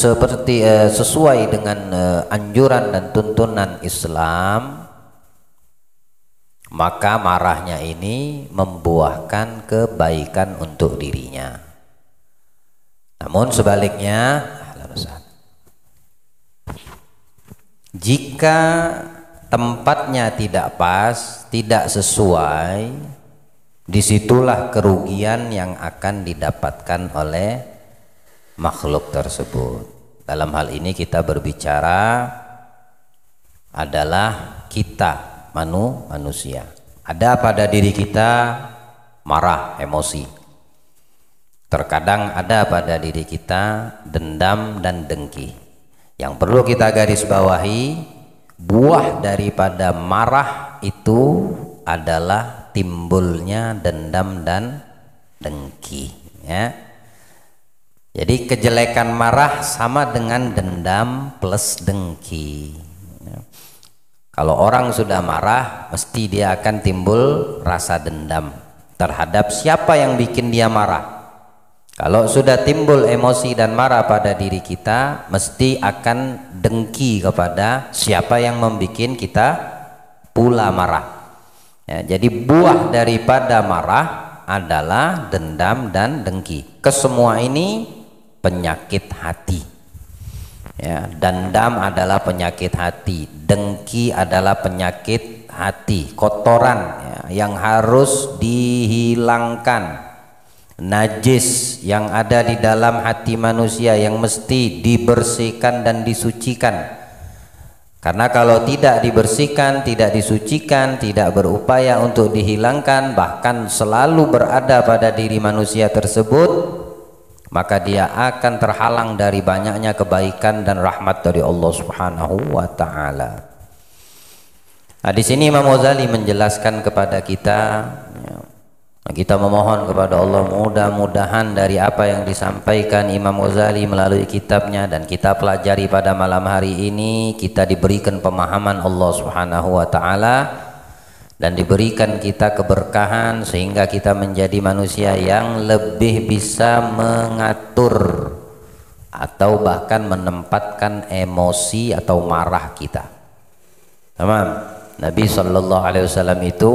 seperti sesuai dengan anjuran dan tuntunan Islam, maka marahnya ini membuahkan kebaikan untuk dirinya. Namun sebaliknya, jika tempatnya tidak pas, tidak sesuai, disitulah kerugian yang akan didapatkan oleh makhluk tersebut. Dalam hal ini kita berbicara adalah kita manusia. Ada pada diri kita marah, emosi. Terkadang ada pada diri kita dendam dan dengki. Yang perlu kita garis bawahi, buah daripada marah itu adalah timbulnya dendam dan dengki, ya. Jadi kejelekan marah sama dengan dendam plus dengki. Kalau orang sudah marah, mesti dia akan timbul rasa dendam terhadap siapa yang bikin dia marah. Kalau sudah timbul emosi dan marah pada diri kita, mesti akan dengki kepada siapa yang membuat kita pula marah. Ya, jadi buah daripada marah adalah dendam dan dengki. Kesemua ini penyakit hati, ya. Dendam adalah penyakit hati, dengki adalah penyakit hati, kotoran, ya, yang harus dihilangkan, najis yang ada di dalam hati manusia yang mesti dibersihkan dan disucikan. Karena kalau tidak dibersihkan, tidak disucikan, tidak berupaya untuk dihilangkan, bahkan selalu berada pada diri manusia tersebut, maka dia akan terhalang dari banyaknya kebaikan dan rahmat dari Allah Subhanahu wa taala. Nah, di sini Imam Ghazali menjelaskan kepada kita, ya, kita memohon kepada Allah mudah-mudahan dari apa yang disampaikan Imam Ghazali melalui kitabnya dan kita pelajari pada malam hari ini, kita diberikan pemahaman Allah Subhanahu wa taala dan diberikan kita keberkahan sehingga kita menjadi manusia yang lebih bisa mengatur atau bahkan menempatkan emosi atau marah kita. Tamam. Nabi Shallallahu Alaihi Wasallam itu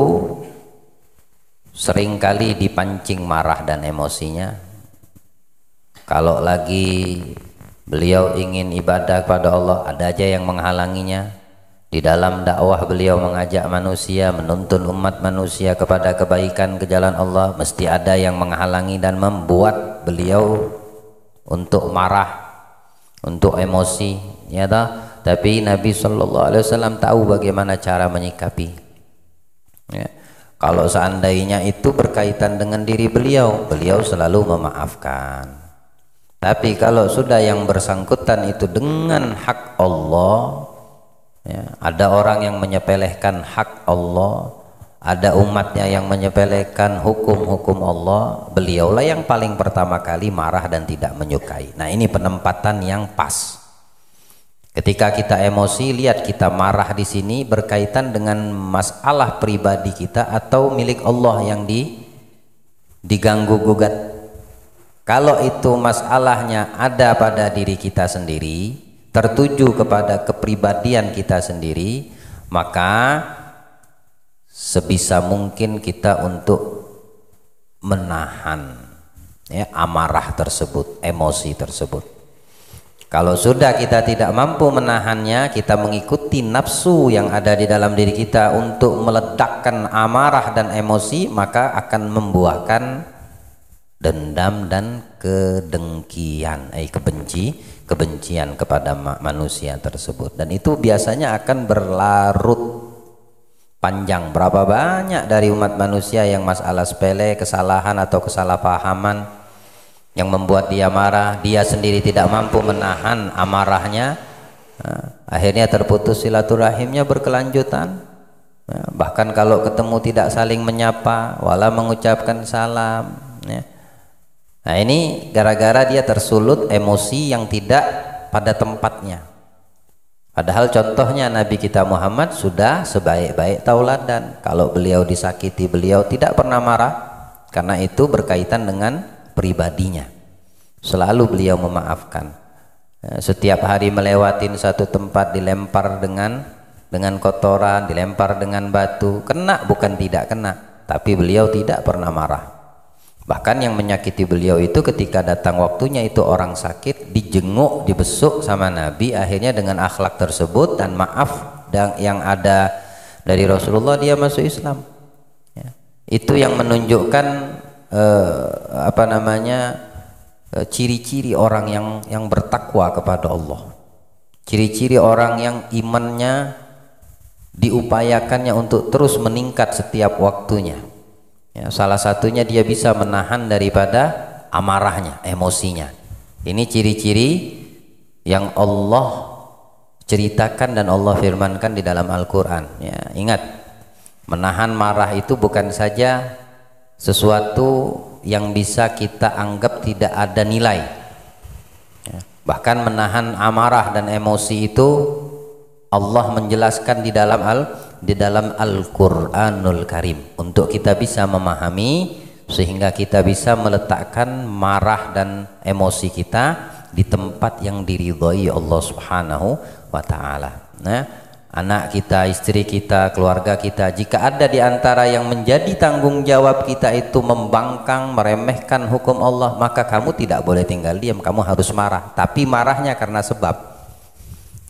seringkali dipancing marah dan emosinya. Kalau lagi beliau ingin ibadah kepada Allah, ada aja yang menghalanginya. Di dalam dakwah beliau mengajak manusia, menuntun umat manusia kepada kebaikan ke jalan Allah, mesti ada yang menghalangi dan membuat beliau untuk marah, untuk emosi, ya toh? Tapi Nabi Shallallahu Alaihi Wasallam tahu bagaimana cara menyikapi, ya. Kalau seandainya itu berkaitan dengan diri beliau, beliau selalu memaafkan. Tapi kalau sudah yang bersangkutan itu dengan hak Allah, ya, ada orang yang menyepelekan hak Allah, ada umatnya yang menyepelekan hukum-hukum Allah, beliaulah yang paling pertama kali marah dan tidak menyukai. Nah, ini penempatan yang pas. Ketika kita emosi, lihat kita marah di sini berkaitan dengan masalah pribadi kita atau milik Allah yang diganggu gugat. Kalau itu masalahnya ada pada diri kita sendiri, tertuju kepada kepribadian kita sendiri, maka sebisa mungkin kita untuk menahan, ya, amarah tersebut, emosi tersebut. Kalau sudah kita tidak mampu menahannya, kita mengikuti nafsu yang ada di dalam diri kita untuk meledakkan amarah dan emosi, maka akan membuahkan dendam dan kedengkian, kebencian kepada manusia tersebut. Dan itu biasanya akan berlarut panjang. Berapa banyak dari umat manusia yang masalah sepele, kesalahan atau kesalahpahaman yang membuat dia marah, dia sendiri tidak mampu menahan amarahnya, akhirnya terputus silaturahimnya berkelanjutan. Bahkan kalau ketemu tidak saling menyapa, wala mengucapkan salam, ya. Nah, ini gara-gara dia tersulut emosi yang tidak pada tempatnya. Padahal contohnya Nabi kita Muhammad sudah sebaik-baik tauladan. Kalau beliau disakiti, beliau tidak pernah marah, karena itu berkaitan dengan pribadinya. Selalu beliau memaafkan. Setiap hari melewatin satu tempat dilempar dengan kotoran, dilempar dengan batu, kena bukan tidak kena, tapi beliau tidak pernah marah. Bahkan yang menyakiti beliau itu ketika datang waktunya itu orang sakit, dijenguk, dibesuk sama Nabi, akhirnya dengan akhlak tersebut dan maaf yang ada dari Rasulullah dia masuk Islam. Ya. Itu yang menunjukkan ciri-ciri orang yang bertakwa kepada Allah, ciri-ciri orang yang imannya diupayakannya untuk terus meningkat setiap waktunya. Ya, salah satunya dia bisa menahan daripada amarahnya, emosinya. Ini ciri-ciri yang Allah ceritakan dan Allah firmankan di dalam Al-Quran. Ya, ingat, menahan marah itu bukan saja sesuatu yang bisa kita anggap tidak ada nilai. Ya, bahkan menahan amarah dan emosi itu Allah menjelaskan di dalam Al-Qur'anul Karim untuk kita bisa memahami, sehingga kita bisa meletakkan marah dan emosi kita di tempat yang diridhoi Allah Subhanahu wa taala. Nah, anak kita, istri kita, keluarga kita, jika ada di antara yang menjadi tanggung jawab kita itu membangkang, meremehkan hukum Allah, maka kamu tidak boleh tinggal diam, kamu harus marah. Tapi marahnya karena sebab.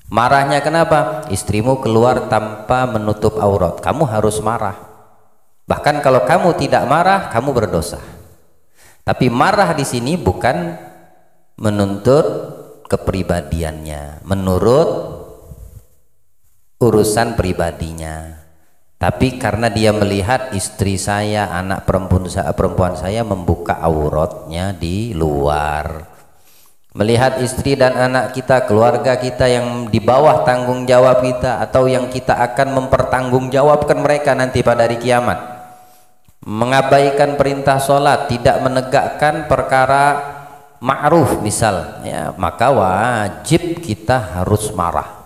Marahnya kenapa? Istrimu keluar tanpa menutup aurat, kamu harus marah. Bahkan kalau kamu tidak marah, kamu berdosa. Tapi marah di sini bukan menuntut kepribadiannya, menurut urusan pribadinya, tapi karena dia melihat istri saya, anak perempuan saya membuka auratnya di luar, melihat istri dan anak kita, keluarga kita yang di bawah tanggung jawab kita atau yang kita akan mempertanggungjawabkan mereka nanti pada hari kiamat, mengabaikan perintah sholat, tidak menegakkan perkara ma'ruf misal, ya, maka wajib kita harus marah.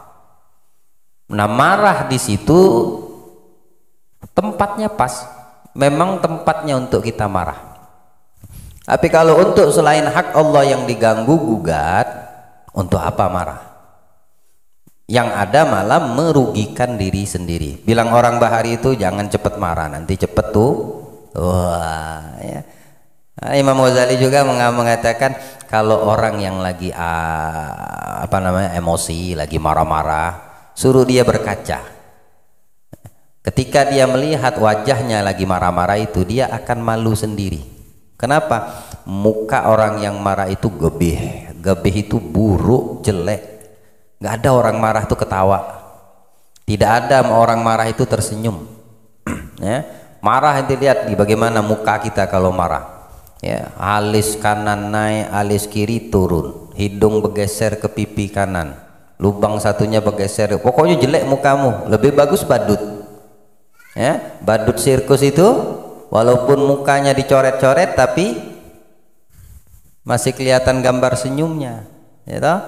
Nah, marah di situ tempatnya pas, memang tempatnya untuk kita marah. Tapi kalau untuk selain hak Allah yang diganggu gugat, untuk apa marah? Yang ada malah merugikan diri sendiri. Bilang orang Bahari itu jangan cepat marah, nanti cepet tuh. Wah, ya. Nah, Imam Ghazali juga mengatakan kalau orang yang lagi emosi, lagi marah-marah, suruh dia berkaca. Ketika dia melihat wajahnya lagi marah-marah itu, dia akan malu sendiri. Kenapa? Muka orang yang marah itu gebih. Gebih itu buruk, jelek. Gak ada orang marah itu ketawa. Tidak ada orang marah itu tersenyum. Ya, marah nanti lihat di bagaimana muka kita kalau marah. Ya, alis kanan naik, alis kiri turun, hidung bergeser ke pipi kanan, lubang satunya bergeser, pokoknya jelek mukamu. Lebih bagus badut, ya, badut sirkus itu walaupun mukanya dicoret-coret tapi masih kelihatan gambar senyumnya, ya toh?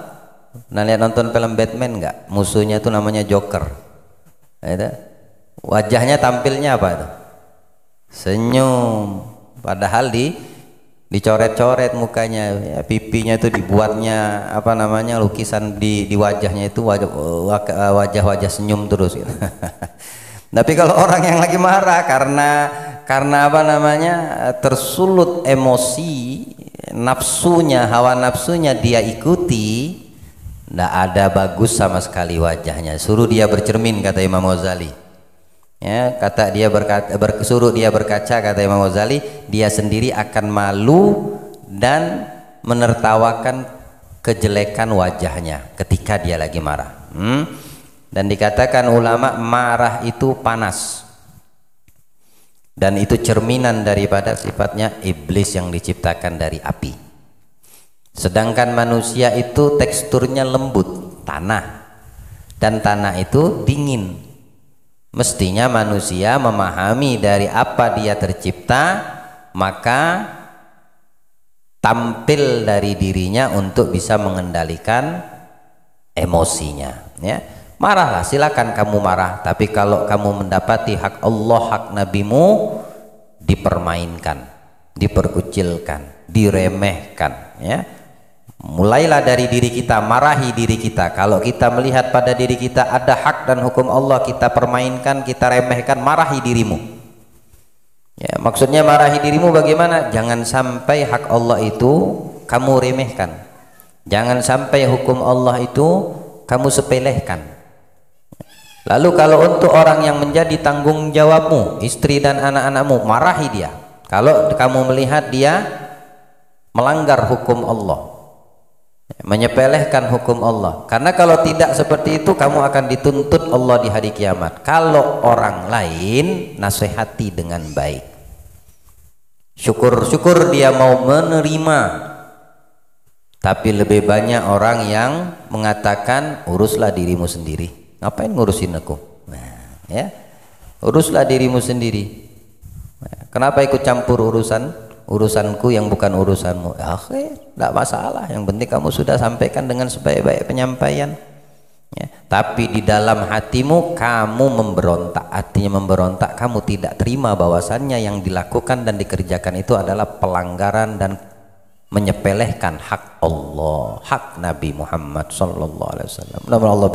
Nah, lihat nonton film Batman nggak? Musuhnya itu namanya Joker, ya toh? Wajahnya tampilnya apa itu? Senyum, padahal dicoret-coret mukanya, ya, pipinya itu dibuatnya lukisan di wajahnya itu wajah-wajah senyum terus gitu. Tapi kalau orang yang lagi marah karena tersulut emosi, nafsunya, hawa nafsunya dia ikuti, nggak ada bagus sama sekali wajahnya. Suruh dia bercermin, kata Imam Ghazali. Ya, suruh dia berkaca, kata Imam Ghazali, dia sendiri akan malu dan menertawakan kejelekan wajahnya ketika dia lagi marah. Dan dikatakan ulama, marah itu panas dan itu cerminan daripada sifatnya iblis yang diciptakan dari api. Sedangkan manusia itu teksturnya lembut, tanah, dan tanah itu dingin. Mestinya manusia memahami dari apa dia tercipta, maka tampil dari dirinya untuk bisa mengendalikan emosinya. Ya, marahlah, silakan kamu marah, tapi kalau kamu mendapati hak Allah, hak nabimu dipermainkan, diperkucilkan, diremehkan, ya, Mulailah dari diri kita, marahi diri kita. Kalau kita melihat pada diri kita ada hak dan hukum Allah, kita permainkan, kita remehkan, marahi dirimu. Ya, maksudnya marahi dirimu bagaimana? Jangan sampai hak Allah itu kamu remehkan. Jangan sampai hukum Allah itu kamu sepelehkan. Lalu kalau untuk orang yang menjadi tanggung jawabmu, istri dan anak-anakmu, marahi dia. Kalau kamu melihat dia melanggar hukum Allah, menyepelehkan hukum Allah, karena kalau tidak seperti itu kamu akan dituntut Allah di hari kiamat. Kalau orang lain, nasihati dengan baik, syukur-syukur dia mau menerima. Tapi lebih banyak orang yang mengatakan uruslah dirimu sendiri, ngapain ngurusin aku. Nah, ya, uruslah dirimu sendiri. Kenapa ikut campur urusanku yang bukan urusanmu? Ya, tidak masalah, yang penting kamu sudah sampaikan dengan sebaik-baik penyampaian. Ya, tapi di dalam hatimu kamu memberontak. Artinya memberontak, kamu tidak terima bahwasannya yang dilakukan dan dikerjakan itu adalah pelanggaran dan menyepelehkan hak Allah, hak Nabi Muhammad SAW. Mudah-mudahan Allah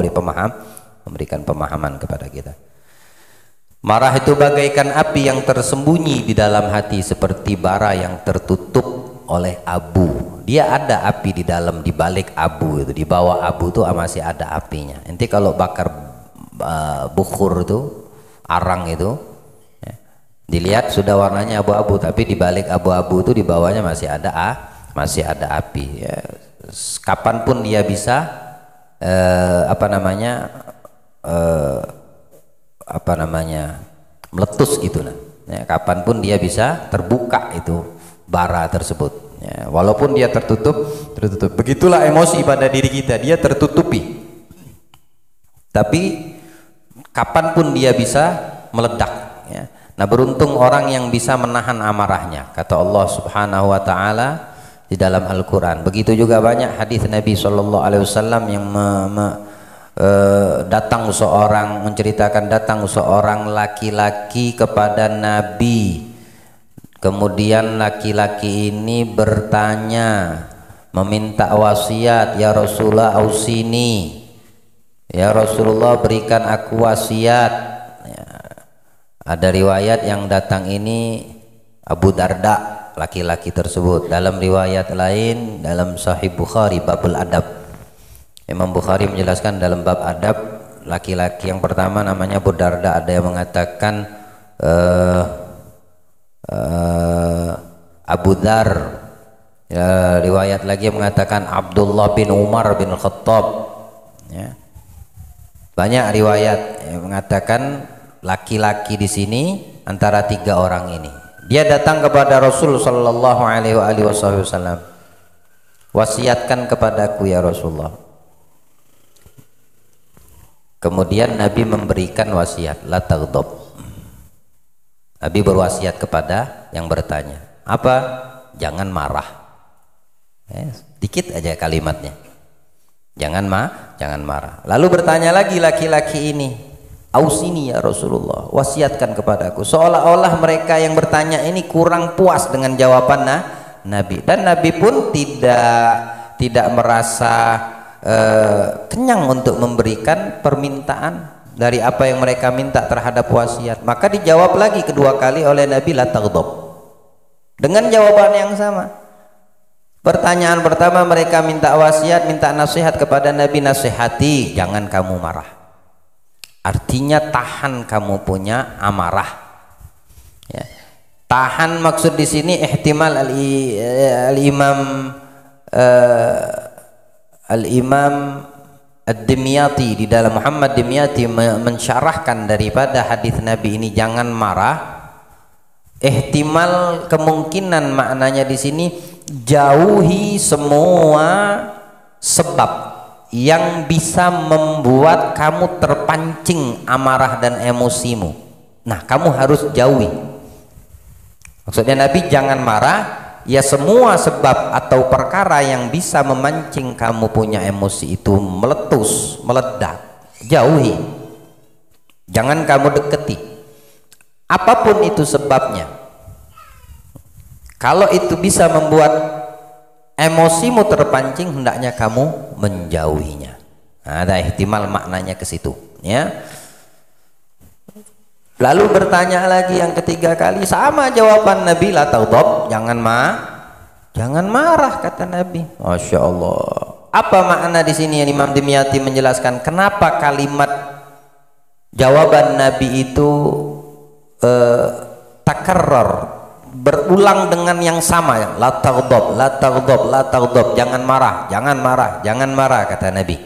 memberikan pemahaman kepada kita. Marah itu bagaikan api yang tersembunyi di dalam hati, seperti bara yang tertutup oleh abu. Dia ada api di dalam, di balik abu itu, di bawah abu itu masih ada apinya. Nanti kalau bakar bukhur itu, arang itu, ya, dilihat sudah warnanya abu-abu, tapi di balik abu-abu itu di bawahnya masih ada api. Ya, kapanpun dia bisa meletus gitulah. Ya, kapanpun dia bisa terbuka itu bara tersebut. Ya, walaupun dia tertutup. Begitulah emosi pada diri kita, dia tertutupi. Tapi kapanpun dia bisa meledak. Ya. Nah, beruntung orang yang bisa menahan amarahnya. Kata Allah Subhanahu Wa Taala di dalam Al-Quran. Begitu juga banyak hadis Nabi SAW yang datang seorang laki-laki kepada Nabi. Kemudian laki-laki ini bertanya, meminta wasiat, ya Rasulullah ausini, ya Rasulullah berikan aku wasiat. Ya. Ada riwayat yang datang ini Abu Darda, laki-laki tersebut. Dalam riwayat lain dalam Sahih Bukhari babul adab, Imam Bukhari menjelaskan dalam bab adab, laki-laki yang pertama namanya Abu Darda. Ada yang mengatakan Abu Dar, ya, riwayat lagi yang mengatakan Abdullah bin Umar bin Khattab. Ya. Banyak riwayat yang mengatakan laki-laki di sini antara tiga orang ini. Dia datang kepada Rasul Sallallahu Alaihi Wasallam, wasiatkan kepadaku ya Rasulullah. Kemudian Nabi memberikan wasiat, la taghdab. Nabi berwasiat kepada yang bertanya, apa? Jangan marah. Dikit aja kalimatnya, jangan marah. Lalu bertanya lagi laki-laki ini, ausini ya Rasulullah, wasiatkan kepadaku. Seolah-olah mereka yang bertanya ini kurang puas dengan jawaban Nabi, dan Nabi pun tidak merasa kenyang untuk memberikan permintaan dari apa yang mereka minta terhadap wasiat. Maka dijawab lagi kedua kali oleh Nabi, la taghdab, dengan jawaban yang sama. Pertanyaan pertama mereka minta wasiat, minta nasihat kepada Nabi, nasihati, jangan kamu marah. Artinya tahan kamu punya amarah. Ya. Tahan maksud di sini ihtimal Al-Imam Ad-Dimyati di dalam Muhammad Dimyati mensyarahkan daripada hadis Nabi ini, jangan marah. Ihtimal kemungkinan maknanya di sini, jauhi semua sebab yang bisa membuat kamu terpancing amarah dan emosimu. Nah, kamu harus jauhi. Maksudnya Nabi jangan marah, ya semua sebab atau perkara yang bisa memancing kamu punya emosi itu meletus, meledak, jauhi. Jangan kamu deketi. Apapun itu sebabnya. Kalau itu bisa membuat emosimu terpancing, hendaknya kamu menjauhinya. Nah, ada ihtimal maknanya ke situ, ya. Lalu bertanya lagi yang ketiga kali, sama jawaban Nabi, la taghdab, jangan marah kata Nabi. Masya Allah. Apa makna di sini yang Imam Dimyati menjelaskan kenapa kalimat jawaban Nabi itu takarrar, berulang dengan yang sama, ya. La taghdab, la taghdab, la taghdab, jangan marah kata Nabi.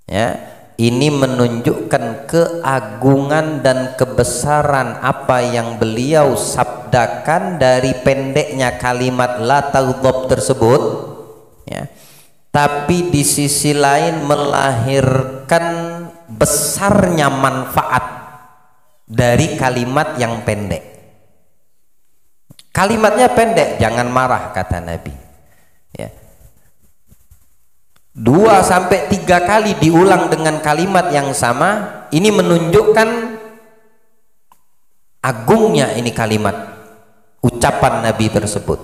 Ya. Ini menunjukkan keagungan dan kebesaran apa yang beliau sabdakan dari pendeknya kalimat la taghdab tersebut, ya. Tapi di sisi lain melahirkan besarnya manfaat dari kalimat yang pendek. Kalimatnya pendek, jangan marah kata Nabi, ya. 2-3 kali diulang dengan kalimat yang sama, ini menunjukkan agungnya ini kalimat ucapan Nabi tersebut.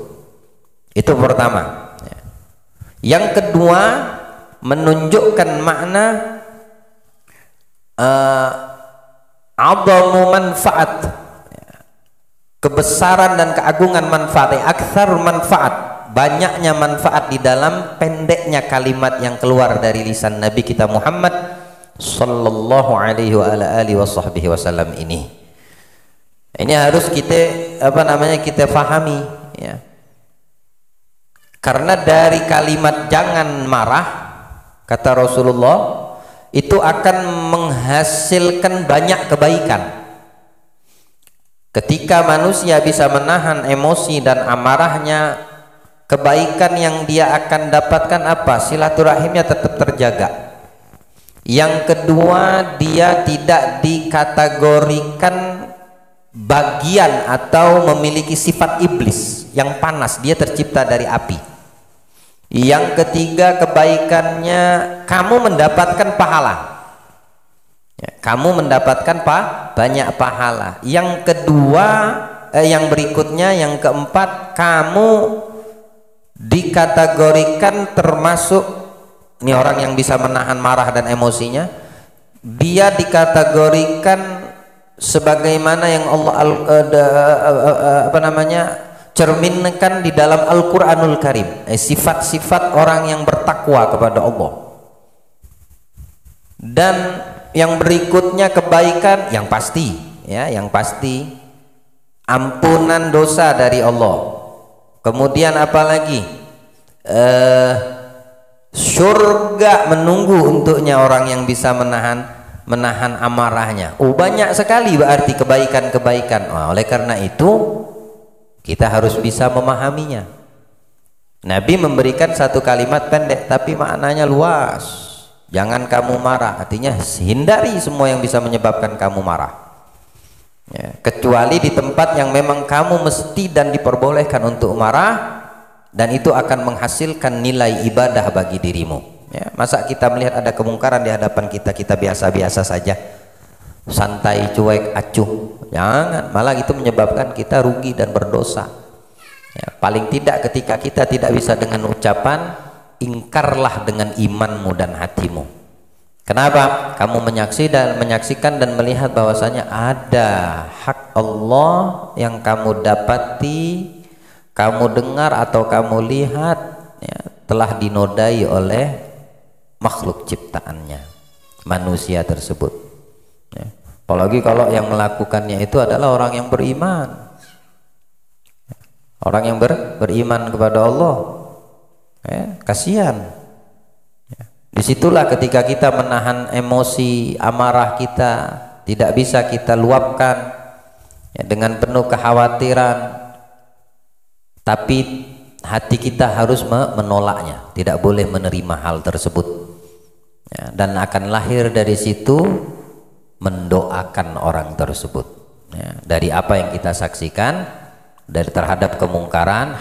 Itu pertama. Yang kedua, menunjukkan makna a'dhamu manfaat, kebesaran dan keagungan manfaat, aktsar manfaat, banyaknya manfaat di dalam pendeknya kalimat yang keluar dari lisan Nabi kita Muhammad sallallahu alaihi wa ala alihi wasallam ini. Ini harus kita fahami, ya. Karena dari kalimat jangan marah kata Rasulullah itu akan menghasilkan banyak kebaikan. Ketika manusia bisa menahan emosi dan amarahnya, kebaikan yang dia akan dapatkan apa? Silaturahimnya tetap terjaga. Yang kedua, dia tidak dikategorikan bagian atau memiliki sifat iblis yang panas, dia tercipta dari api. Yang ketiga, kebaikannya kamu mendapatkan pahala, ya, kamu mendapatkan banyak pahala. Yang kedua, yang berikutnya, yang keempat, kamu dikategorikan termasuk ini orang yang bisa menahan marah dan emosinya. Dia dikategorikan sebagaimana yang Allah cerminkan di dalam Al-Qur'anul Karim, sifat-sifat orang yang bertakwa kepada Allah. Dan yang berikutnya kebaikan yang pasti, ya, yang pasti ampunan dosa dari Allah. Kemudian apalagi surga menunggu untuknya orang yang bisa menahan amarahnya. Banyak sekali berarti kebaikan-kebaikan. Oleh karena itu kita harus bisa memahaminya. Nabi memberikan satu kalimat pendek tapi maknanya luas. Jangan kamu marah, artinya hindari semua yang bisa menyebabkan kamu marah, ya, kecuali di tempat yang memang kamu mesti dan diperbolehkan untuk marah, dan itu akan menghasilkan nilai ibadah bagi dirimu, ya. Masa kita melihat ada kemungkaran di hadapan kita, kita biasa-biasa saja, santai, cuek, acuh? Jangan, malah itu menyebabkan kita rugi dan berdosa, ya. Paling tidak ketika kita tidak bisa dengan ucapan, ingkarlah dengan imanmu dan hatimu. Kenapa? Kamu menyaksikan dan melihat bahwasanya ada hak Allah yang kamu dapati, kamu dengar atau kamu lihat, ya, telah dinodai oleh makhluk ciptaannya, manusia tersebut, ya. Apalagi kalau yang melakukannya itu adalah orang yang beriman, orang yang beriman kepada Allah, ya, kasihan. Disitulah ketika kita menahan emosi amarah kita tidak bisa kita luapkan, ya, dengan penuh kekhawatiran, tapi hati kita harus menolaknya, tidak boleh menerima hal tersebut, ya, dan akan lahir dari situ mendoakan orang tersebut, ya, dari apa yang kita saksikan dari terhadap kemungkaran,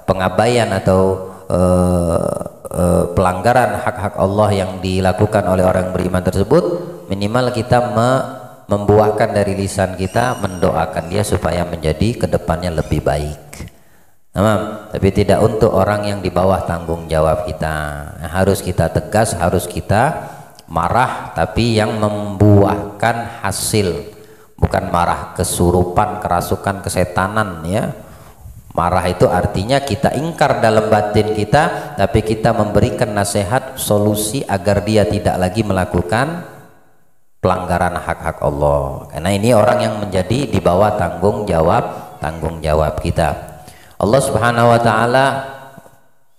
pengabaian atau pelanggaran hak-hak Allah yang dilakukan oleh orang beriman tersebut. Minimal kita membuahkan dari lisan kita mendoakan dia supaya menjadi kedepannya lebih baik. Nah, tapi tidak untuk orang yang di bawah tanggung jawab kita. Harus kita tegas, harus kita marah, tapi yang membuahkan hasil, bukan marah kesurupan, kerasukan, kesetanan ya. Marah itu artinya kita ingkar dalam batin kita, tapi kita memberikan nasihat, solusi agar dia tidak lagi melakukan pelanggaran hak-hak Allah. Karena ini orang yang menjadi di bawah tanggung jawab kita. Allah Subhanahu wa taala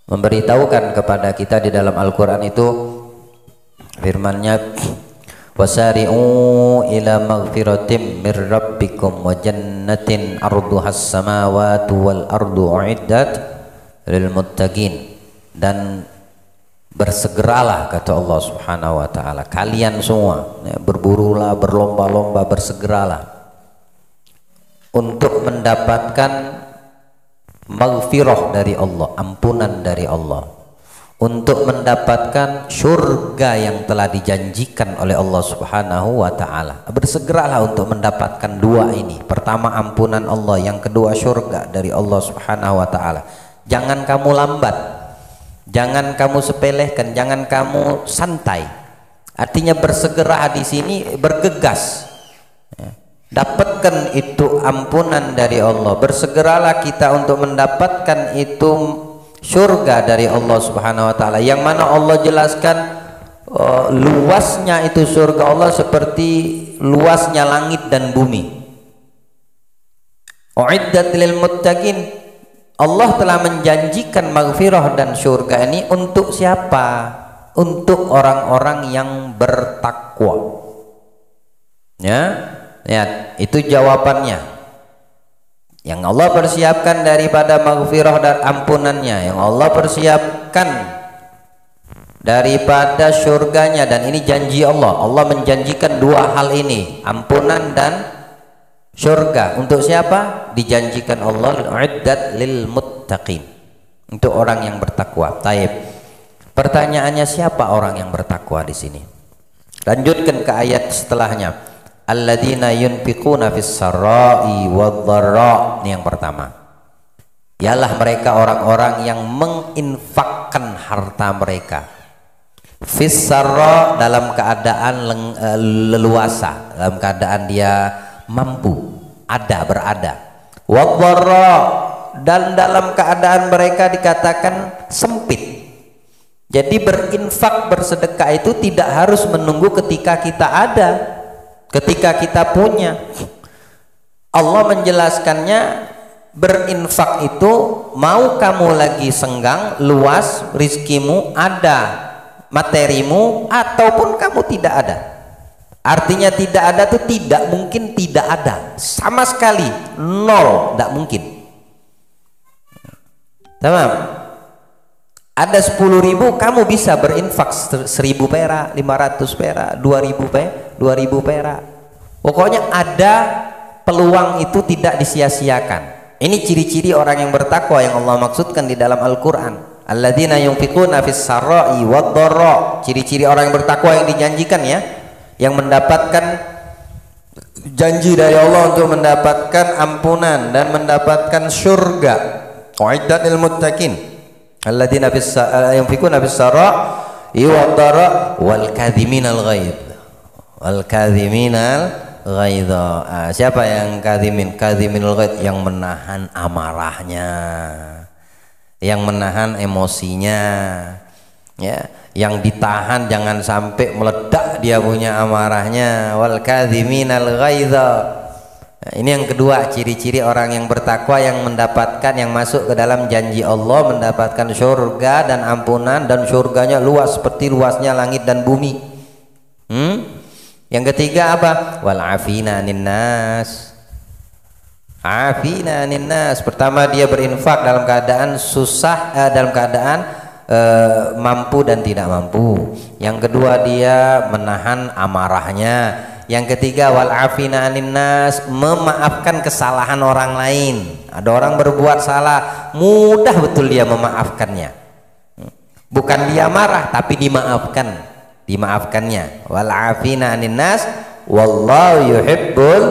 memberitahukan kepada kita di dalam Al-Qur'an itu, firman-Nya, wasari'u ila maghfiratin mir rabbikum wa jannatin arduhas samawati wal ardu uiddat lil muttaqin, dan bersegeralah kata Allah Subhanahu wa taala, kalian semua ya, berburulah, berlomba-lomba, bersegeralah untuk mendapatkan maghfirah dari Allah, ampunan dari Allah, untuk mendapatkan surga yang telah dijanjikan oleh Allah Subhanahu wa taala. Bersegeralah untuk mendapatkan dua ini. Pertama ampunan Allah, yang kedua surga dari Allah Subhanahu wa taala. Jangan kamu lambat, jangan kamu sepelehkan, jangan kamu santai. Artinya bersegera di sini bergegas. Dapatkan itu ampunan dari Allah. Bersegeralah kita untuk mendapatkan itu surga dari Allah Subhanahu wa taala, yang mana Allah jelaskan luasnya itu surga Allah seperti luasnya langit dan bumi. Uiddat lil muttaqin, Allah telah menjanjikan maghfirah dan surga ini untuk siapa? Untuk orang-orang yang bertakwa. Ya, lihat, itu jawabannya. Yang Allah persiapkan daripada maghfirah dan ampunannya, yang Allah persiapkan daripada surganya, dan ini janji Allah. Allah menjanjikan dua hal ini, ampunan dan surga. Untuk siapa? Dijanjikan Allah uiddat lil muttaqin, untuk orang yang bertakwa. Taib. Pertanyaannya, siapa orang yang bertakwa di sini? Lanjutkan ke ayat setelahnya. Alladzina yunfiquna fis sarra'i wadh-dharra. Ini yang pertama. Ialah mereka orang-orang yang menginfakkan harta mereka. Fis sarra, dalam keadaan leluasa, dalam keadaan dia mampu, berada. Wadh-dharra, dan dalam keadaan mereka dikatakan sempit. Jadi berinfak, bersedekah itu tidak harus menunggu ketika kita ada, ketika kita punya. Allah menjelaskannya, berinfak itu mau kamu lagi senggang, luas, rizkimu ada, materimu, ataupun kamu tidak ada. Artinya tidak ada itu tidak mungkin tidak ada, sama sekali nol, tidak mungkin. Tamam. Ada 10.000, kamu bisa berinfak 1.000 perak, 500 perak, 2.000 perak. Pokoknya ada peluang, itu tidak disia-siakan. Ini ciri-ciri orang yang bertakwa yang Allah maksudkan di dalam Al-Quran. Alladzina yunfiquna fis sarra'i wadh-dharra. Ciri-ciri orang yang bertakwa yang dijanjikan ya, yang mendapatkan janji dari Allah untuk mendapatkan ampunan dan mendapatkan surga. Uiddat lil muttaqin. Alladzina yunfiquna fis sarra'i wadh-dharra wal kadhiminal ghaidh. Wal kadhiminal ghaidh. Siapa yang kadhiminul ghaidh? Yang menahan amarahnya, yang menahan emosinya, ya, yang ditahan jangan sampai meledak dia punya amarahnya. Wal kadhiminal ghaidh. Ini yang kedua, ciri-ciri orang yang bertakwa, yang mendapatkan, yang masuk ke dalam janji Allah, mendapatkan surga dan ampunan, dan surganya luas seperti luasnya langit dan bumi. Yang ketiga apa? Wal afina anin nas. Afina anin nas. Pertama, dia berinfak dalam keadaan susah, dalam keadaan mampu dan tidak mampu. Yang kedua, dia menahan amarahnya. Yang ketiga, wal afina anin nas, memaafkan kesalahan orang lain. Ada orang berbuat salah, mudah betul dia memaafkannya. Bukan dia marah, tapi dimaafkannya. Wal afina anin nas wallahu yuhibbul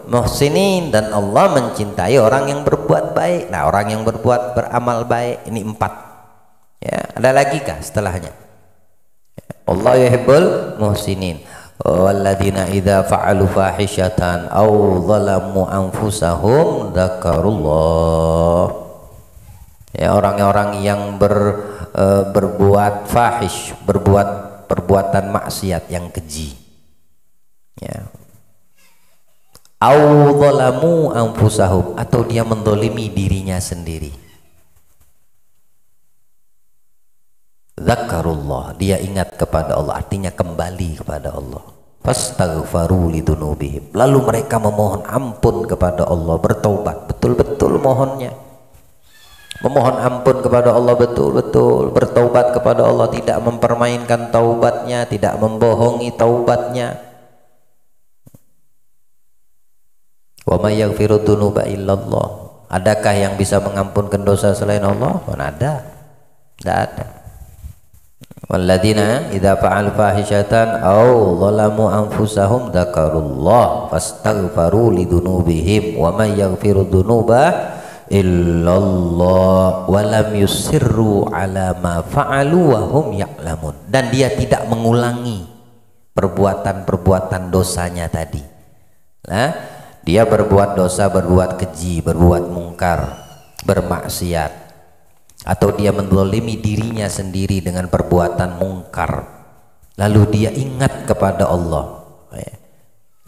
muhsinin, dan Allah mencintai orang yang berbuat baik. Nah, orang yang beramal baik ini 4. Ya, ada lagi kah setelahnya? Allah yuhibbul muhsinin. Walladzina idza fa'alu fahishatan aw zalamu anfusahum dzakarullah. Ya, orang-orang yang berbuat fahish, berbuat perbuatan maksiat yang keji. Ya. Aw zalamu anfusahum, atau dia mendolimi dirinya sendiri. Zakarullah, dia ingat kepada Allah, artinya kembali kepada Allah. Fastaghfaru lidunubihim, lalu mereka memohon ampun kepada Allah, bertaubat, betul-betul mohonnya, memohon ampun kepada Allah, betul-betul bertaubat kepada Allah, tidak mempermainkan taubatnya, tidak membohongi taubatnya. Wa may yaghfiru dzunuba illallah, adakah yang bisa mengampunkan dosa selain Allah? Mana ada? Tidak ada. Walladzina idza fa'al fahishatan aw zalamu anfusahum dzakarullah fastaghfaru lidzunubihim wa may yaghfiru dzunuba illallah wa lam yusirru ala ma fa'alu wa hum ya'lamun, dan dia tidak mengulangi perbuatan-perbuatan dosanya tadi. Nah, dia berbuat dosa, berbuat keji, berbuat mungkar, bermaksiat, atau dia menzalimi dirinya sendiri dengan perbuatan mungkar, lalu dia ingat kepada Allah,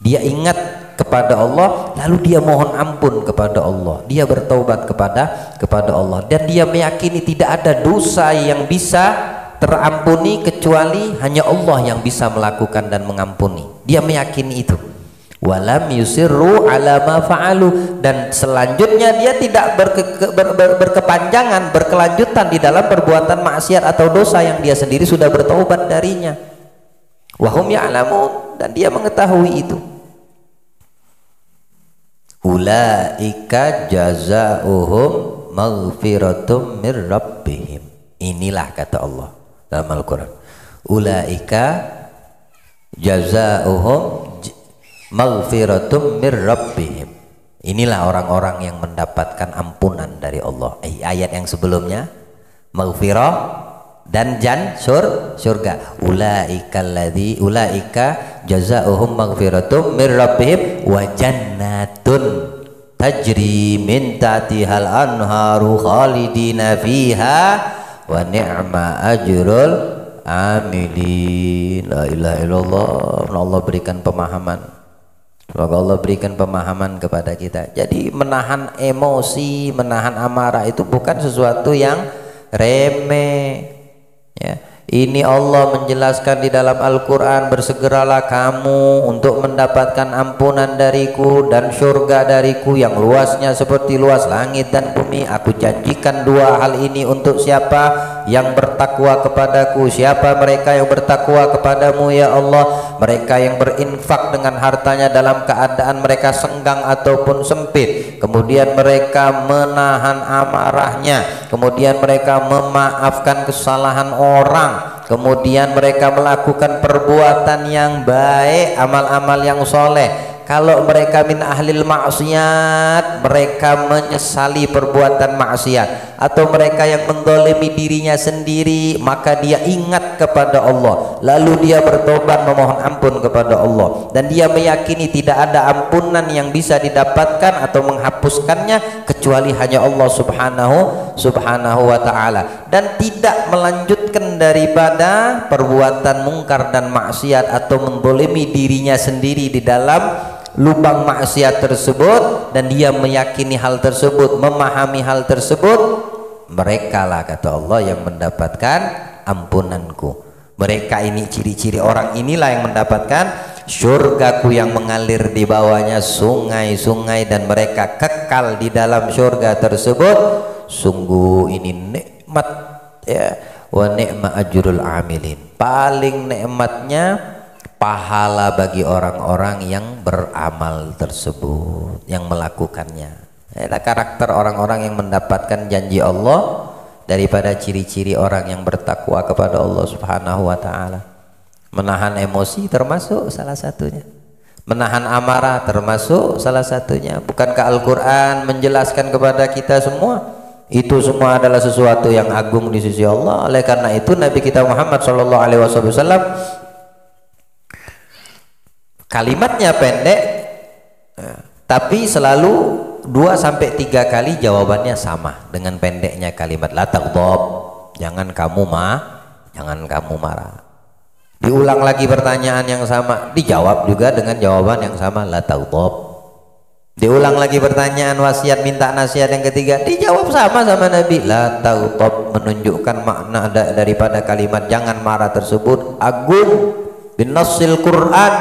dia ingat kepada Allah, lalu dia mohon ampun kepada Allah, dia bertaubat kepada Allah, dan dia meyakini tidak ada dosa yang bisa terampuni kecuali hanya Allah yang bisa melakukan dan mengampuni. Dia meyakini itu. Walam yusirru ala ma fa'alu, dan selanjutnya dia tidak berkepanjangan, berkelanjutan di dalam perbuatan maksiat atau dosa yang dia sendiri sudah bertaubat darinya. Wahum ya'lamun, dan dia mengetahui itu. Ulaika jazaohum maghfiratum mir rabbihim. Inilah kata Allah dalam Al-Quran, ulaika jazaohum maghfiratum mir rabbihim. Inilah orang-orang yang mendapatkan ampunan dari Allah. Ayat yang sebelumnya maghfirah dan surga. Ulaika jazaohum maghfiratum mir rabbihim wa jannatun tajri min tahtihal anharu khalidina fiha wa ni'ma ajrul amilin. La ilaha illallah. Allah berikan pemahaman. Semoga Allah berikan pemahaman kepada kita. Jadi menahan emosi, menahan amarah itu bukan sesuatu yang remeh. Ya. Ini Allah menjelaskan di dalam Al-Quran, bersegeralah kamu untuk mendapatkan ampunan dariku dan surga dariku yang luasnya seperti luas langit dan bumi. Aku janjikan 2 hal ini untuk siapa yang bertakwa kepadaku. Siapa mereka yang bertakwa kepadamu ya Allah? Mereka yang berinfak dengan hartanya dalam keadaan mereka senggang ataupun sempit, kemudian mereka menahan amarahnya, kemudian mereka memaafkan kesalahan orang, kemudian mereka melakukan perbuatan yang baik, amal-amal yang soleh. Kalau mereka min ahlil maksiat, mereka menyesali perbuatan maksiat, atau mereka yang mendolimi dirinya sendiri, maka dia ingat kepada Allah, lalu dia bertobat memohon ampun kepada Allah, dan dia meyakini tidak ada ampunan yang bisa didapatkan atau menghapuskannya kecuali hanya Allah subhanahu wa ta'ala, dan tidak melanjutkan daripada perbuatan mungkar dan maksiat atau mendolimi dirinya sendiri di dalam lubang maksiat tersebut, dan dia meyakini hal tersebut, memahami hal tersebut, mereka lah kata Allah yang mendapatkan ampunanku. Mereka ini ciri-ciri orang inilah yang mendapatkan surgaku yang mengalir di bawahnya sungai-sungai, dan mereka kekal di dalam surga tersebut. Sungguh ini nikmat ya, wa ni'ma ajrul amilin. Paling nikmatnya pahala bagi orang-orang yang beramal tersebut, yang melakukannya. Inilah karakter orang-orang yang mendapatkan janji Allah daripada ciri-ciri orang yang bertakwa kepada Allah subhanahu wa ta'ala. Menahan emosi termasuk salah satunya. Menahan amarah termasuk salah satunya. Bukankah Al-Quran menjelaskan kepada kita semua? Itu semua adalah sesuatu yang agung di sisi Allah. Oleh karena itu Nabi kita Muhammad SAW kalimatnya pendek, tapi selalu 2-3 kali jawabannya sama dengan pendeknya kalimat la taghdab, jangan kamu marah. Diulang lagi pertanyaan yang sama, dijawab juga dengan jawaban yang sama, la taghdab. Diulang lagi pertanyaan wasiat minta nasihat yang ketiga, dijawab sama Nabi, la taghdab, menunjukkan makna daripada kalimat jangan marah tersebut agung bin nassil Quran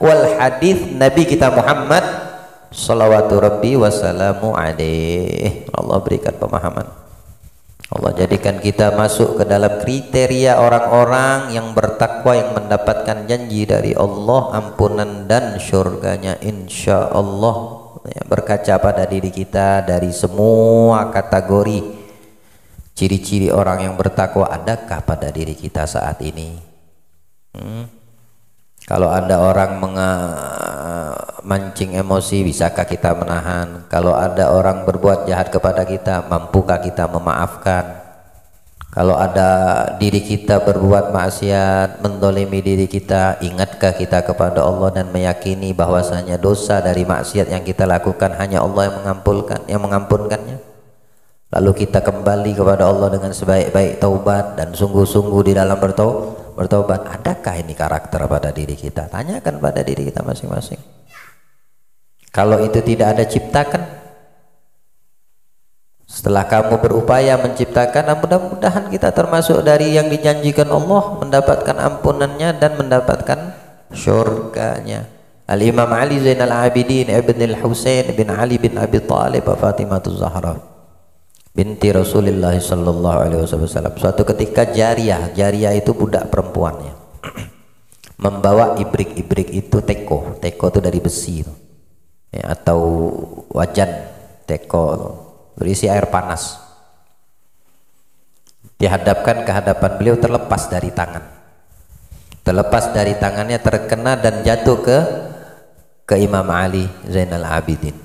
wal hadis Nabi kita Muhammad salawatu rabbi wassalamu alaih. Allah berikan pemahaman. Allah jadikan kita masuk ke dalam kriteria orang-orang yang bertakwa, yang mendapatkan janji dari Allah ampunan dan syurganya insya Allah. Ya, berkaca pada diri kita dari semua kategori ciri-ciri orang yang bertakwa adakah pada diri kita saat ini? Kalau ada orang mancing emosi, bisakah kita menahan? Kalau ada orang berbuat jahat kepada kita, mampukah kita memaafkan? Kalau ada diri kita berbuat maksiat, mendolimi diri kita, ingatkah kita kepada Allah dan meyakini bahwasanya dosa dari maksiat yang kita lakukan hanya Allah yang mengampunkannya? Lalu kita kembali kepada Allah dengan sebaik-baik taubat dan sungguh-sungguh di dalam bertaubat. Adakah ini karakter pada diri kita? Tanyakan pada diri kita masing-masing. Kalau itu tidak ada, ciptakan. Setelah kamu berupaya menciptakan, mudah-mudahan kita termasuk dari yang dijanjikan Allah, mendapatkan ampunannya dan mendapatkan syurganya. Al-Imam Ali Zainal Abidin Ibn al-Husain bin Ali bin Abi Thalib Fatimatu Zahra binti Rasulullah sallallahu alaihi wasallam. Suatu ketika jariyah itu budak perempuannya membawa ibrik itu teko itu dari besi itu, ya, atau wajan teko berisi air panas, dihadapkan ke hadapan beliau, terlepas dari tangannya, terkena dan jatuh ke Imam Ali Zainal Abidin,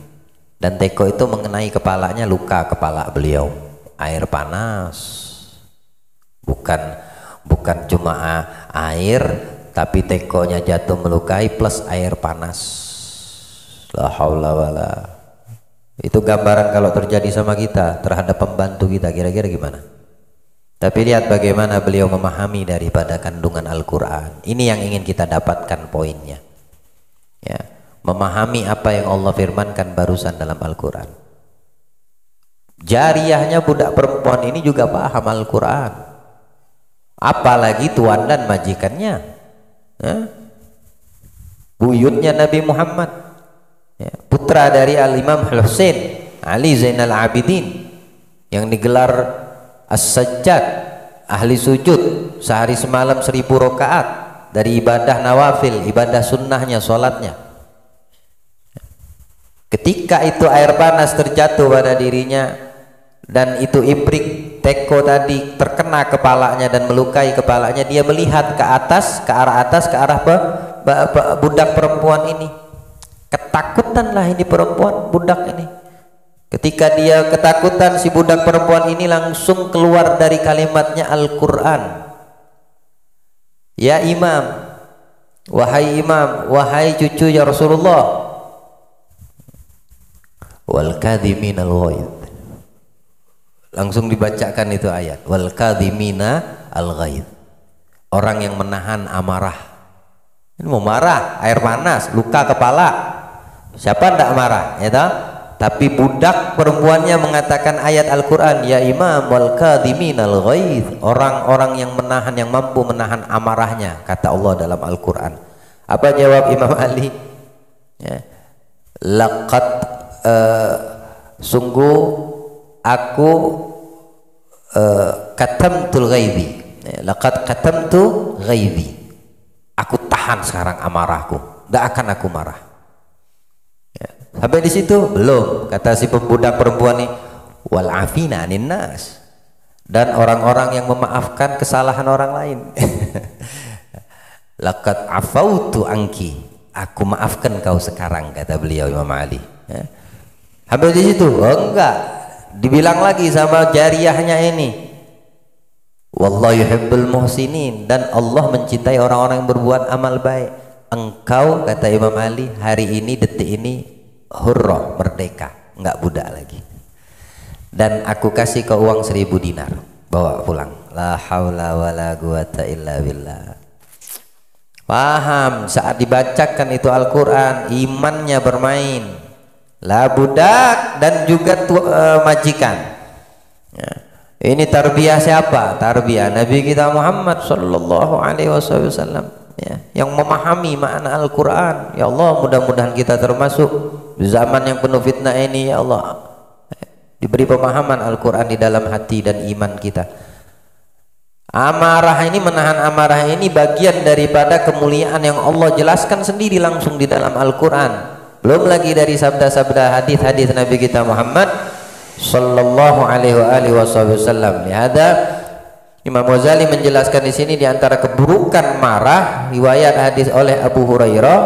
dan teko itu mengenai kepalanya, luka kepala beliau. Air panas, bukan cuma air, tapi tekonya jatuh melukai plus air panas. La haula wala. Itu gambaran kalau terjadi sama kita terhadap pembantu kita, kira-kira gimana? Tapi lihat bagaimana beliau memahami daripada kandungan Al-Quran. Ini yang ingin kita dapatkan poinnya, ya, memahami apa yang Allah firmankan barusan dalam Al-Quran. Jariyahnya budak perempuan ini juga paham Al-Quran, apalagi tuan dan majikannya, ya, buyutnya Nabi Muhammad, ya, putra dari Al-Imam Husain Ali Zainal Abidin yang digelar As-Sajjad, ahli sujud sehari semalam 1000 rakaat dari ibadah nawafil, ibadah sunnahnya, sholatnya. Ketika itu air panas terjatuh pada dirinya dan itu ibrik teko tadi terkena kepalanya dan melukai kepalanya, dia melihat ke arah budak perempuan ini. Ketakutanlah ini perempuan, budak ini. Ketika dia ketakutan, si budak perempuan ini langsung keluar dari kalimatnya Al-Quran. Ya Imam, wahai cucu ya Rasulullah, wal kadhimina al-ghaidh. Langsung dibacakan itu ayat, wal kadhimina al-ghaidh. Orang yang menahan amarah. Ini mau marah, air panas, luka kepala, siapa tidak marah, ya toh? Tapi budak perempuannya mengatakan ayat Al-Quran, ya Imam, wal kadhimina al-ghaidh. Orang-orang yang menahan, yang mampu menahan amarahnya, kata Allah dalam Al-Quran. Apa jawab Imam Ali? Ya. Laqad sungguh aku katamtul ghaidhi, laqad katamtu ghaidhi, aku tahan sekarang amarahku, tidak akan aku marah. Ya. Sampai di situ belum, kata si pemuda perempuan ini, wal afina anin nas, dan orang-orang yang memaafkan kesalahan orang lain. Laqad afautu anki, aku maafkan kau sekarang, kata beliau Imam Ali. Ya. Habis di situ, oh enggak, dibilang lagi sama jariyahnya ini, wallahu yuhibbul muhsinin, dan Allah mencintai orang-orang yang berbuat amal baik. Engkau, kata Imam Ali, hari ini, detik ini hurrah, merdeka, enggak budak lagi. Dan aku kasih kau uang 1000 dinar, bawa pulang. La haula wala quwata illa billah. Paham, saat dibacakan itu Al-Quran, imannya bermain. Lah budak dan juga majikan. Ya. Ini tarbiyah siapa? Tarbiyah Nabi kita Muhammad sallallahu alaihi wasallam. Ya, yang memahami makna Al-Quran. Ya Allah, mudah-mudahan kita termasuk di zaman yang penuh fitnah ini. Ya Allah, diberi pemahaman Al-Quran di dalam hati dan iman kita. Amarah ini, menahan amarah ini bagian daripada kemuliaan yang Allah jelaskan sendiri langsung di dalam Al-Quran. Belum lagi dari sabda-sabda hadis-hadis Nabi kita Muhammad sallallahu alaihi wasallam. Ya, ada Imam Ghazali menjelaskan di sini di antara keburukan marah, riwayat hadis oleh Abu Hurairah,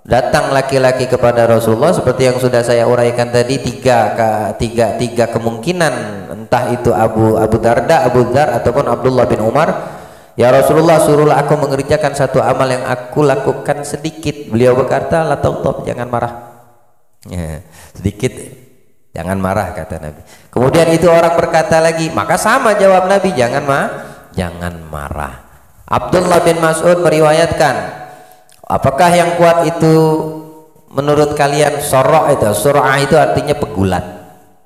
datang laki-laki kepada Rasulullah seperti yang sudah saya uraikan tadi, tiga kemungkinan, entah itu Abu Darda, Abu Dzar ataupun Abdullah bin Umar. Ya Rasulullah, suruhlah aku mengerjakan satu amal yang aku lakukan sedikit. Beliau berkata, la taghdab, jangan marah. Ya, sedikit, jangan marah, kata Nabi. Kemudian itu orang berkata lagi, maka sama jawab Nabi, jangan marah. Abdullah bin Mas'ud meriwayatkan, apakah yang kuat itu menurut kalian? Sorok itu, surah itu artinya pegulat.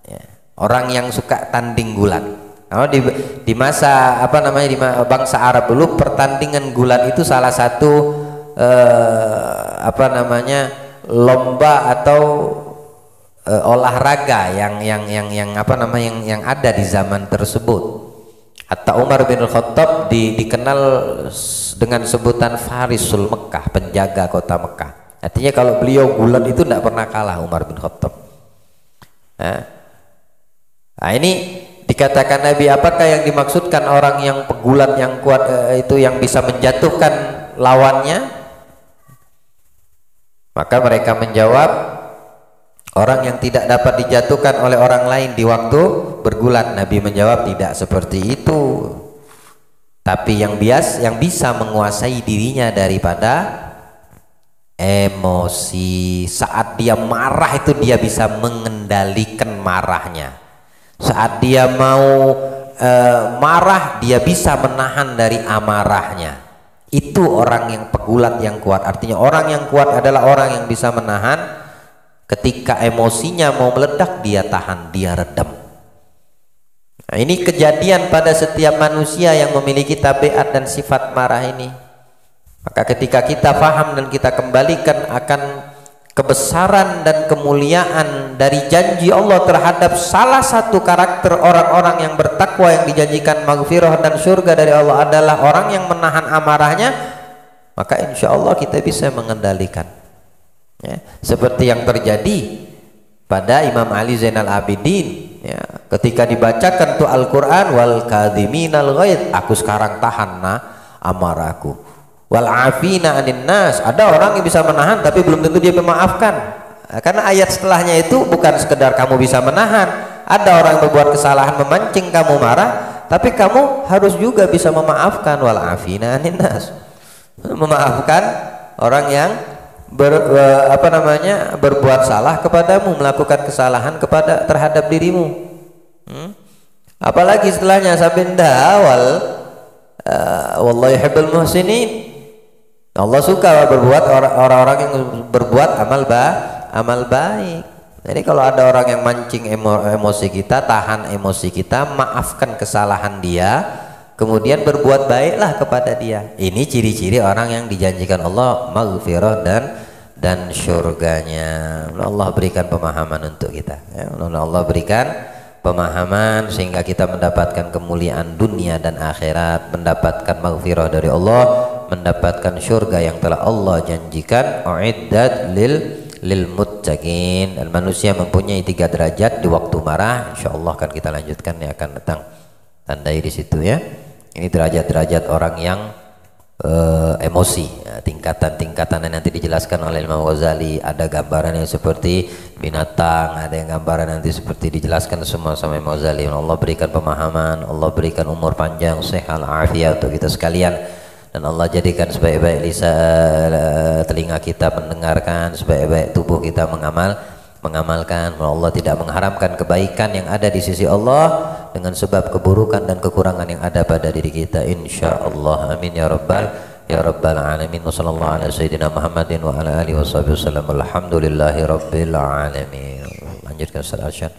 Ya, orang yang suka tanding gulat. Kalau di masa di bangsa Arab dulu, pertandingan gulat itu salah satu lomba atau olahraga yang ada di zaman tersebut. Hatta Umar bin Khattab dikenal dengan sebutan Farisul Mekah, penjaga kota Mekah. Artinya kalau beliau gulat itu tidak pernah kalah Umar bin Khattab. Nah, ini dikatakan Nabi, apakah yang dimaksudkan orang yang pegulat yang kuat itu yang bisa menjatuhkan lawannya? Maka mereka menjawab, orang yang tidak dapat dijatuhkan oleh orang lain di waktu bergulat. Nabi menjawab, tidak seperti itu, tapi yang bisa menguasai dirinya daripada emosi. Saat dia marah itu dia bisa mengendalikan marahnya. Saat dia mau marah, dia bisa menahan dari amarahnya. Itu orang yang pegulat yang kuat. Artinya orang yang kuat adalah orang yang bisa menahan. Ketika emosinya mau meledak, dia tahan, dia redam. Nah, ini kejadian pada setiap manusia yang memiliki tabiat dan sifat marah ini. Maka ketika kita paham dan kita kembalikan akan kebesaran dan kemuliaan dari janji Allah terhadap salah satu karakter orang-orang yang bertakwa yang dijanjikan maghfirah dan surga dari Allah adalah orang yang menahan amarahnya, maka insya Allah kita bisa mengendalikan. Ya, seperti yang terjadi pada Imam Ali Zainal Abidin, ya, ketika dibacakan tuh Al-Quran, wal kadhiminal ghaidh, aku sekarang tahan amarahku, wal afina anin nas, ada orang yang bisa menahan tapi belum tentu dia memaafkan. Karena ayat setelahnya itu bukan sekedar kamu bisa menahan, ada orang yang berbuat kesalahan memancing kamu marah, tapi kamu harus juga bisa memaafkan, wal afina anin nas, memaafkan orang yang berbuat salah kepadamu, melakukan kesalahan terhadap dirimu. Apalagi setelahnya sabinda awal, wallahu yuhibbul muhsinin. Allah suka berbuat orang-orang yang berbuat amal baik. Jadi kalau ada orang yang mancing emosi kita, tahan emosi kita, maafkan kesalahan dia, kemudian berbuat baiklah kepada dia. Ini ciri-ciri orang yang dijanjikan Allah maghfirah dan syurganya. Allah berikan pemahaman untuk kita, ya. Allah berikan pemahaman sehingga kita mendapatkan kemuliaan dunia dan akhirat, mendapatkan maghfirah dari Allah, mendapatkan syurga yang telah Allah janjikan, uiddat lil muttaqin. Dan manusia mempunyai 3 derajat di waktu marah. Insyaallah akan kita lanjutkan, yang akan datang tandai di situ, ya. Ini derajat-derajat orang yang emosi, ya, tingkatan-tingkatan yang nanti dijelaskan oleh Imam Ghazali. Ada gambaran yang seperti binatang, ada yang gambaran nanti seperti dijelaskan semua sama Imam Ghazali. Allah berikan pemahaman, Allah berikan umur panjang, sehat, afiat untuk kita sekalian, dan Allah jadikan sebaik-baik telinga kita mendengarkan, sebaik-baik tubuh kita mengamalkan. Allah tidak mengharamkan kebaikan yang ada di sisi Allah dengan sebab keburukan dan kekurangan yang ada pada diri kita, insyaallah. Amin ya rabbal alamin. Wassallallahu ala sayyidina Muhammadin wa ala alihi wasallam. Alhamdulillahi rabbil alamin. Lanjutkan salat.